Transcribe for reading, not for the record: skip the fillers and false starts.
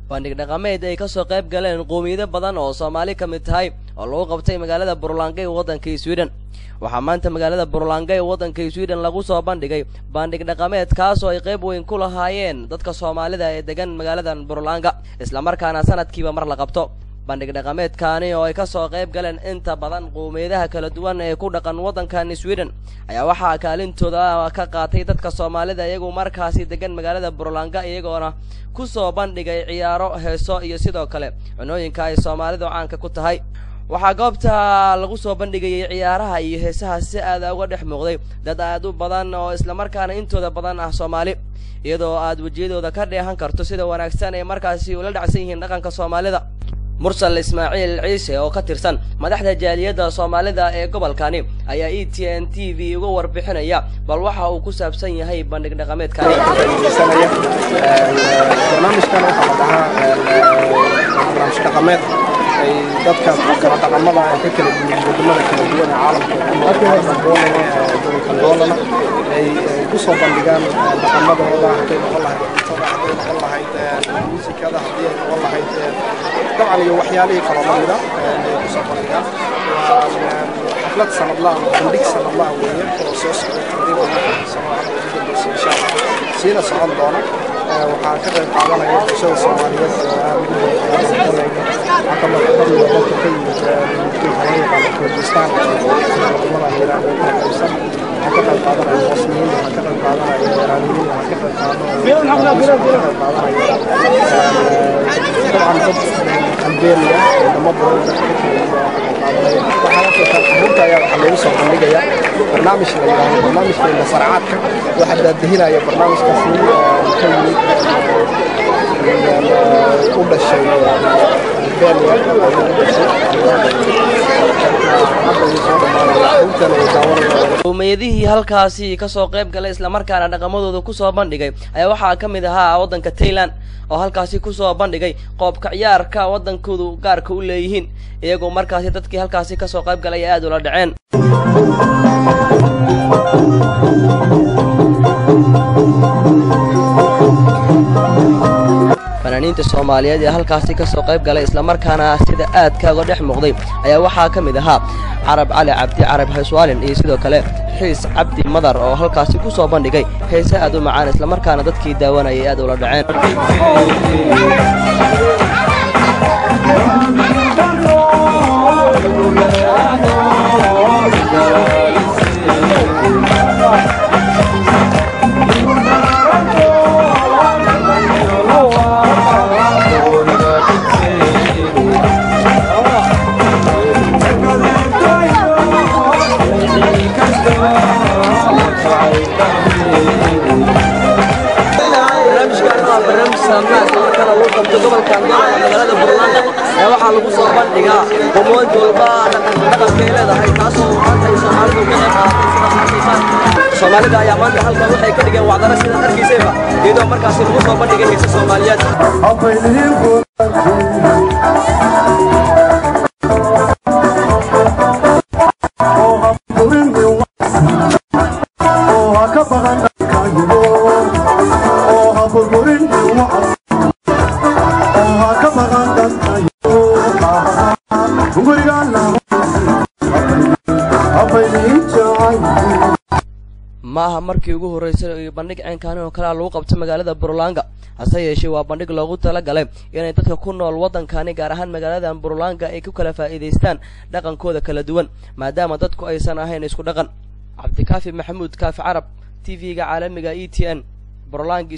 bandhig dhaqameed ay ka soo qayb galeen qoomiyado badan oo Soomaali ka mid tahay oo lagu qabtay magaalada Burlangay waddanka Sweden. waxaa maanta magaalada Burlangay waddanka Sweden lagu soo bandhigay bandhig dhaqameed kaas oo ay qayb weyn ku lahaayeen dadka Soomaalida ee degan magaaladan Burlanga isla markaana sanadkiiba mar la qabto. bandhig dhaqameedkaani oo ay ka soo qayb galeen inta badan qoomiyadaha kala duwan ee ku dhaqan waddankan Sweden ayaa waxaa kaalintooda ka qaatay dadka Soomaalida iyagu markaasi degan magaalada Burlanga iyagoona ku soo bandhigay ciyaaro heeso iyo sidoo kale cunooyinka ay Soomaalidu caanka ku tahay. waxaa goobta lagu soo bandhigay ciyaaraha iyo heesaha si aad uga dhex muuqday dad aad u badan oo isla markaana intooda badan ah Soomaali iyadoo aad wajiyadooda ka dheehan karto sida wanaagsan ee markaasi ula dhacsan yihiin dhaqanka Soomaalida. mursal Ismaaciil Ciise oo ka tirsan madaxda jaaliyadda Soomaalida ee gobolkani ayaa ETN TV uga warbixinaya bal waxa uu ku saabsan yahay bandhig dhaqameedkani. barnaamijkan waxa la dhahaa barnaamij dhaqameed ay dadka kala dhaqamada ay ka kala duwan wadamada kala duwan caalamka ay ku soo bandhigaan dhaqamadooda haday noqon lahayd muusikada haddii ay noqon lahayd dabcan iyo waxyaalihii kala lamida ay ku soo bandhigaan. xaflad sanadlaha bandhig sanadlaha weeye oo soo socda siina socon doona. waxaa ka qayb qaadanaya bulshada Soomaaliyeed Kurdistaan barnaamij barnaamijkeena sarcaadka waxaa daadihinaya barnaamijkaasi ka yimid u dhashay qoomiyadihii halkaasi ka soo qayb galay isla markaana dhaqamadooda ku soo bandhigay ayaa waxaa ka mid ahaa waddanka Thailand oo halkaasi ku soo bandhigay qoobka ciyaarka waddankoodu gaarka u leeyihiin iyagoo markaasi dadkii halkaasi ka soo qayb galay aad ula dhaceen. fanaaniinta Soomaaliyeed ee halkaasi ka soo qayb galay isla markaana sida aadka uga dhex muuqday ayaa waxaa ka mid ahaa Carab Cali Cabdi Carab Hayswaalin iyo sidoo kale Xiis Cabdi Madar oo halkaasi ku soo bandhigay heeso aad u macaan isla markaana dadkii daawanayay aad ula dhaceen. waxaa lagu soo bandhigaa qomood walba dhaqankeeleedahay taasoo maanta ay Soomaalidu ka qaataan. Soomaalida ayaa maanta halkan waxay ka dhigeen wacdana sida arkiisayba iyadoo markaasi lagu soo bandhigay heeso Soomaaliyeed. maaha markii ugu horeysay ee bandhig caynkaani oo kale lagu qabto magaalada Burlanga hase yeeshee waa bandhig loogu talagalay inay dadka ku nool waddankani gaar ahaan magaalada Burlanga ay ku kala faa'iideystaan dhaqankooda kala duwan maadaama dadku aysan ahayn isku dhaqan. Cabdikaafi Maxamuud Kaafi Carab TV-ga caalamiga ETN Burlanga.